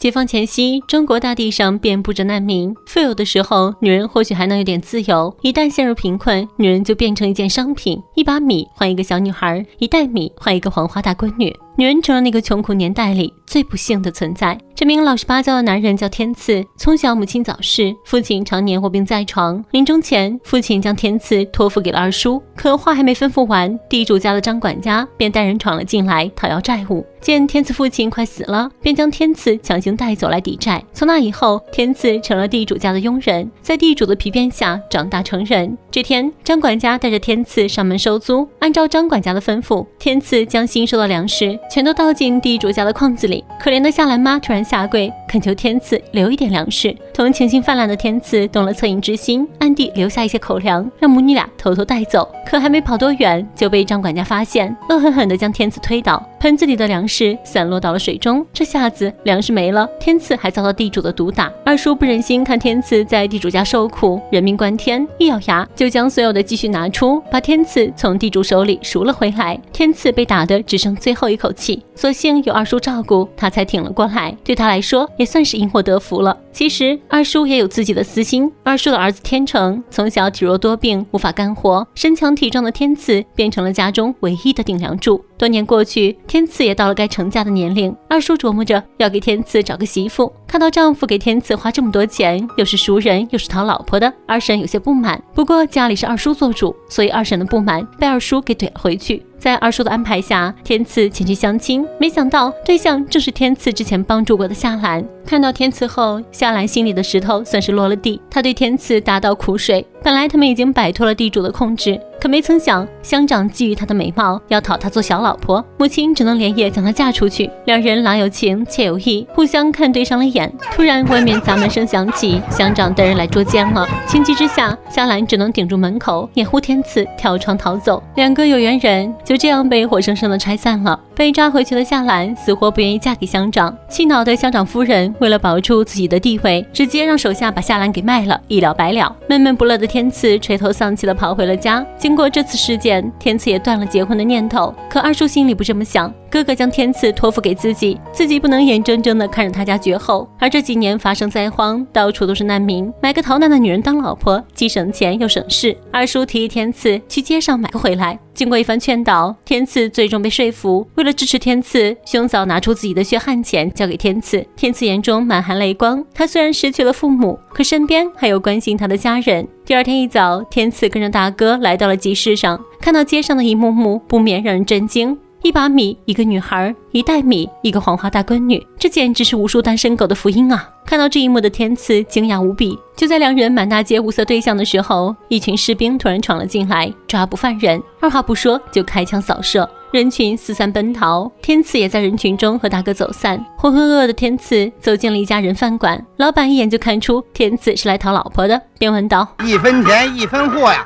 解放前夕，中国大地上遍布着难民。富有的时候，女人或许还能有点自由；一旦陷入贫困，女人就变成一件商品，一把米换一个小女孩，一袋米换一个黄花大闺女。女人成了那个穷苦年代里最不幸的存在。这名老实巴交的男人叫天赐，从小母亲早逝，父亲常年卧病在床。临终前，父亲将天赐托付给了二叔，可话还没吩咐完，地主家的张管家便带人闯了进来讨要债务。见天赐父亲快死了，便将天赐强行带走来抵债。从那以后，天赐成了地主家的佣人，在地主的皮鞭下长大成人。这天，张管家带着天赐上门收租，按照张管家的吩咐，天赐将新收的粮食全都倒进地主家的筐子里。可怜的夏兰妈突然下跪恳求天赐留一点粮食，同情心泛滥的天赐动了恻隐之心，暗地留下一些口粮，让母女俩偷偷带走。可还没跑多远，就被张管家发现，恶狠狠地将天赐推倒，盆子里的粮食散落到了水中。这下子粮食没了，天赐还遭到地主的毒打。二叔不忍心看天赐在地主家受苦，人命关天，一咬牙就将所有的积蓄拿出，把天赐从地主手里赎了回来。天赐被打得只剩最后一口气，所幸有二叔照顾，他才挺了过来。对他来说也算是因祸得福了。其实二叔也有自己的私心。二叔的儿子天成从小体弱多病，无法干活，身强体壮的天赐变成了家中唯一的顶梁柱。多年过去，天赐也到了该成家的年龄。二叔琢磨着要给天赐找个媳妇，看到丈夫给天赐花这么多钱，又是赎人又是讨老婆的，二婶有些不满。不过家里是二叔做主，所以二婶的不满被二叔给怼了回去。在二叔的安排下，天赐前去相亲，没想到对象正是天赐之前帮助过的夏兰。看到天赐后，夏兰心里的石头算是落了地，她对天赐大倒苦水。本来他们已经摆脱了地主的控制，可没曾想乡长觊觎她的美貌，要讨她做小老婆，母亲只能连夜将她嫁出去。两人郎有情妾有意，互相看对上了眼。突然外面砸门声响起，乡长带人来捉奸了。情急之下，夏兰只能顶住门口，掩护天赐跳窗逃走。两个有缘人就这样被活生生的拆散了。被抓回去的夏兰死活不愿意嫁给乡长，气恼的乡长夫人为了保住自己的地位，直接让手下把夏兰给卖了，一了百了。闷闷不乐的天赐垂头丧气的跑回了家。经过这次事件，天赐也断了结婚的念头。可二叔心里不这么想，哥哥将天赐托付给自己，自己不能眼睁睁的看着他家绝后。而这几年发生灾荒，到处都是难民，买个逃难的女人当老婆，既省钱又省事。二叔提议天赐去街上买个回来。经过一番劝导，天赐最终被说服。为了支持天赐，兄嫂拿出自己的血汗钱交给天赐。天赐眼中满含泪光，他虽然失去了父母，可身边还有关心他的家人。第二天一早，天赐跟着大哥来到了集市上，看到街上的一幕幕，不免让人震惊。一把米，一个女孩，一袋米，一个黄花大闺女，这简直是无数单身狗的福音啊！看到这一幕的天赐惊讶无比。就在两人满大街物色对象的时候，一群士兵突然闯了进来，抓捕犯人，二话不说就开枪扫射，人群四散奔逃。天赐也在人群中和大哥走散。浑浑噩噩的天赐走进了一家人饭馆，老板一眼就看出天赐是来讨老婆的，便问道：一分钱一分货呀，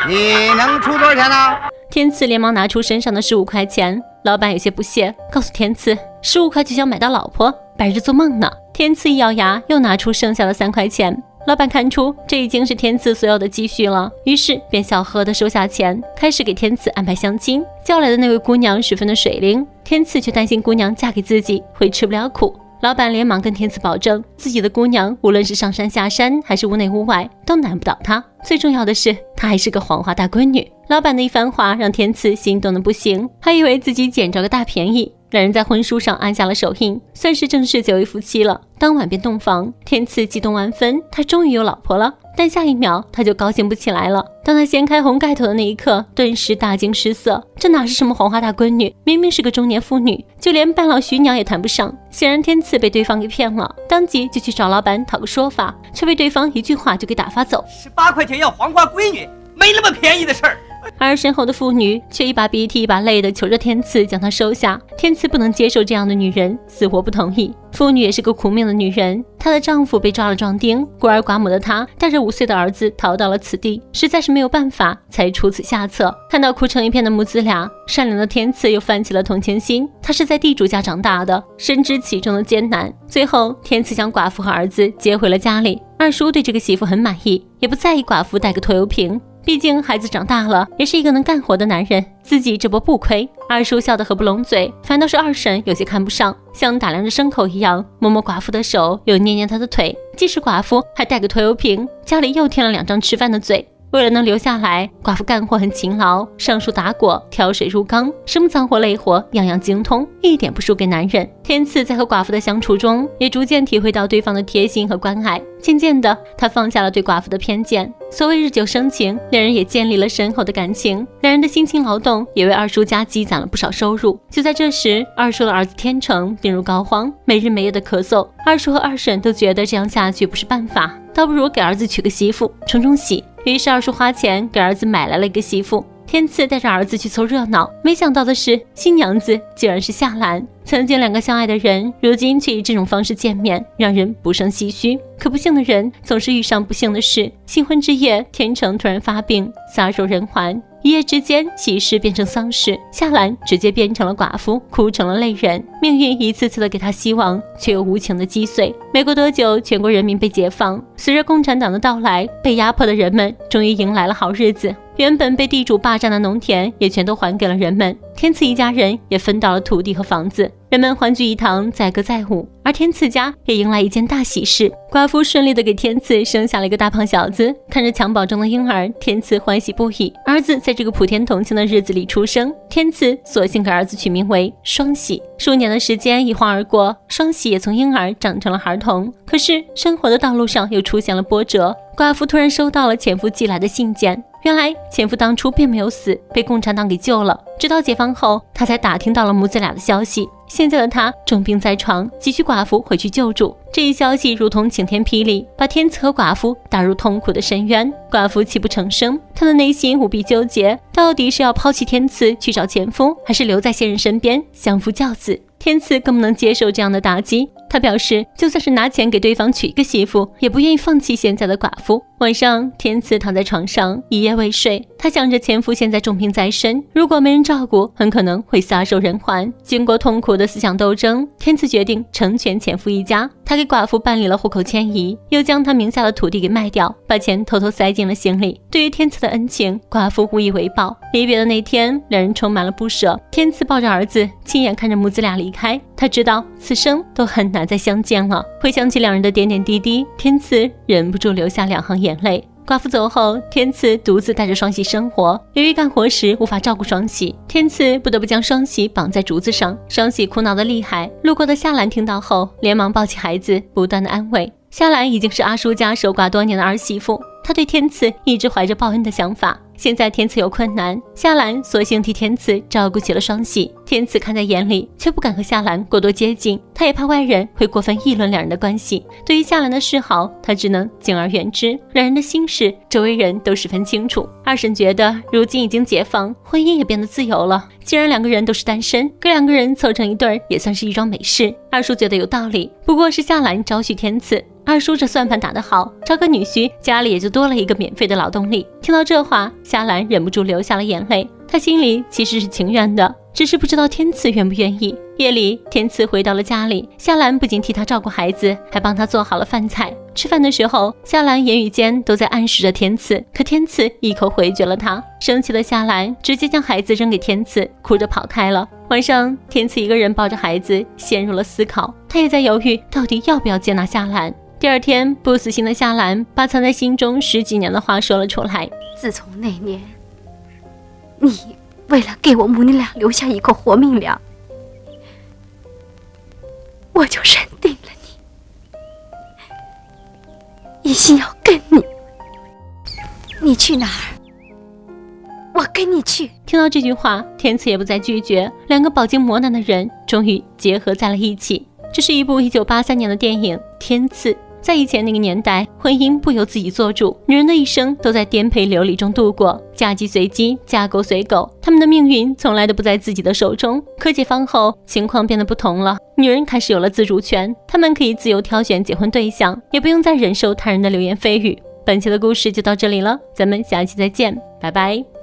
你能出多少钱呢？天赐连忙拿出身上的15块钱，老板有些不屑，告诉天赐15块就想买到老婆，白日做梦呢。天赐一咬牙，又拿出剩下的3块钱。老板看出这已经是天赐所有的积蓄了，于是便笑呵呵地收下钱，开始给天赐安排相亲。叫来的那位姑娘十分的水灵，天赐却担心姑娘嫁给自己会吃不了苦。老板连忙跟天赐保证，自己的姑娘无论是上山下山还是屋内屋外都难不倒她，最重要的是她还是个黄花大闺女。老板的一番话让天赐心动的不行，还以为自己捡着个大便宜。两人在婚书上按下了手印，算是正式结为夫妻了。当晚便洞房，天赐激动万分，他终于有老婆了。但下一秒他就高兴不起来了。当他掀开红盖头的那一刻，顿时大惊失色，这哪是什么黄花大闺女，明明是个中年妇女，就连半老徐娘也谈不上。显然天赐被对方给骗了，当即就去找老板讨个说法，却被对方一句话就给打发走。18块钱要黄花闺女，没那么便宜的事儿。而身后的妇女却一把鼻涕一把泪的求着天赐将她收下。天赐不能接受这样的女人，死活不同意。妇女也是个苦命的女人，她的丈夫被抓了壮丁，孤儿寡母的她带着5岁的儿子逃到了此地，实在是没有办法，才出此下策。看到哭成一片的母子俩，善良的天赐又泛起了同情心。她是在地主家长大的，深知其中的艰难。最后天赐将寡妇和儿子接回了家里。二叔对这个媳妇很满意，也不在意寡妇带个拖油瓶。毕竟孩子长大了，也是一个能干活的男人，自己这波不亏。二叔笑得合不拢嘴，反倒是二婶有些看不上，像打量着牲口一样，摸摸寡妇的手，又捏捏她的腿。既是寡妇，还带个拖油瓶，家里又添了2张吃饭的嘴。为了能留下来，寡妇干活很勤劳，上树打果，挑水入缸，什么脏活累活样样精通，一点不输给男人。天赐在和寡妇的相处中，也逐渐体会到对方的贴心和关爱。渐渐的，他放下了对寡妇的偏见。所谓日久生情，两人也建立了深厚的感情。两人的辛勤劳动也为二叔家积攒了不少收入。就在这时，二叔的儿子天成病入膏肓，没日没夜的咳嗽。二叔和二婶都觉得这样下去不是办法，倒不如给儿子娶个媳妇，冲喜。于是二叔花钱给儿子买来了一个媳妇。天赐带着儿子去凑热闹，没想到的是，新娘子竟然是夏兰。曾经2个相爱的人，如今却以这种方式见面，让人不胜唏嘘。可不幸的人总是遇上不幸的事。新婚之夜，天成突然发病，撒手人寰。一夜之间，喜事变成丧事，夏兰直接变成了寡妇，哭成了泪人。命运一次次的给她希望，却又无情的击碎。没过多久，全国人民被解放。随着共产党的到来，被压迫的人们终于迎来了好日子。原本被地主霸占的农田也全都还给了人们，天赐一家人也分到了土地和房子，人们欢聚一堂，载歌载舞。而天赐家也迎来一件大喜事，寡妇顺利的给天赐生下了一个大胖小子。看着襁褓中的婴儿，天赐欢喜不已。儿子在这个普天同庆的日子里出生，天赐索性给儿子取名为双喜。数年的时间一晃而过，双喜也从婴儿长成了孩童。可是生活的道路上又出现了波折，寡妇突然收到了前夫寄来的信件。原来前夫当初并没有死，被共产党给救了。直到解放后，他才打听到了母子俩的消息。现在的他重病在床，急需寡妇回去救助。这一消息如同晴天霹雳，把天赐和寡妇打入痛苦的深渊。寡妇泣不成声，她的内心无比纠结，到底是要抛弃天赐去找前夫，还是留在现任身边相夫教子？天赐更不能接受这样的打击，他表示就算是拿钱给对方娶一个媳妇，也不愿意放弃现在的寡妇。晚上，天赐躺在床上一夜未睡，他想着前夫现在重病在身，如果没人照顾，很可能会撒手人寰。经过痛苦的思想斗争，天赐决定成全前夫一家。他给寡妇办理了户口迁移，又将他名下的土地给卖掉，把钱偷偷塞进了行李。对于天赐的恩情，寡妇无以为报。离别的那天，两人充满了不舍。天赐抱着儿子，亲眼看着母子俩离开。他知道此生都很难再相见了。回想起两人的点点滴滴，天赐忍不住流下2行眼泪。寡妇走后，天赐独自带着双喜生活。由于干活时无法照顾双喜，天赐不得不将双喜绑在竹子上。双喜哭闹得厉害，路过的夏兰听到后，连忙抱起孩子，不断的安慰。夏兰已经是阿叔家守寡多年的儿媳妇，她对天赐一直怀着报恩的想法。现在天赐有困难，夏兰索性替天赐照顾起了双喜。天赐看在眼里，却不敢和夏兰过多接近，他也怕外人会过分议论两人的关系。对于夏兰的示好，他只能敬而远之。两人的心事，周围人都十分清楚。二婶觉得如今已经解放，婚姻也变得自由了，既然2个人都是单身，跟2个人凑成一对也算是一桩美事。二叔觉得有道理，不过是夏兰招婿天赐。二叔这算盘打得好，找个女婿，家里也就多了一个免费的劳动力。听到这话，夏兰忍不住流下了眼泪。她心里其实是情愿的，只是不知道天赐愿不愿意。夜里，天赐回到了家里，夏兰不仅替他照顾孩子，还帮他做好了饭菜。吃饭的时候，夏兰言语间都在暗示着天赐，可天赐一口回绝了他。生气的夏兰直接将孩子扔给天赐，哭着跑开了。晚上，天赐一个人抱着孩子，陷入了思考。他也在犹豫，到底要不要接纳夏兰。第二天，不死心的夏兰把藏在心中10几年的话说了出来。自从那年，你为了给我母女俩留下一口活命粮，我就认定了你，一心要跟你。你去哪儿，我跟你去。听到这句话，天赐也不再拒绝。2个饱经磨难的人终于结合在了一起。这是一部1983年的电影《天赐》。在以前那个年代，婚姻不由自己做主，女人的一生都在颠沛流离中度过，嫁鸡随鸡，嫁狗随狗，她们的命运从来都不在自己的手中。可解放后，情况变得不同了，女人开始有了自主权，她们可以自由挑选结婚对象，也不用再忍受他人的流言蜚语。本期的故事就到这里了，咱们下期再见，拜拜。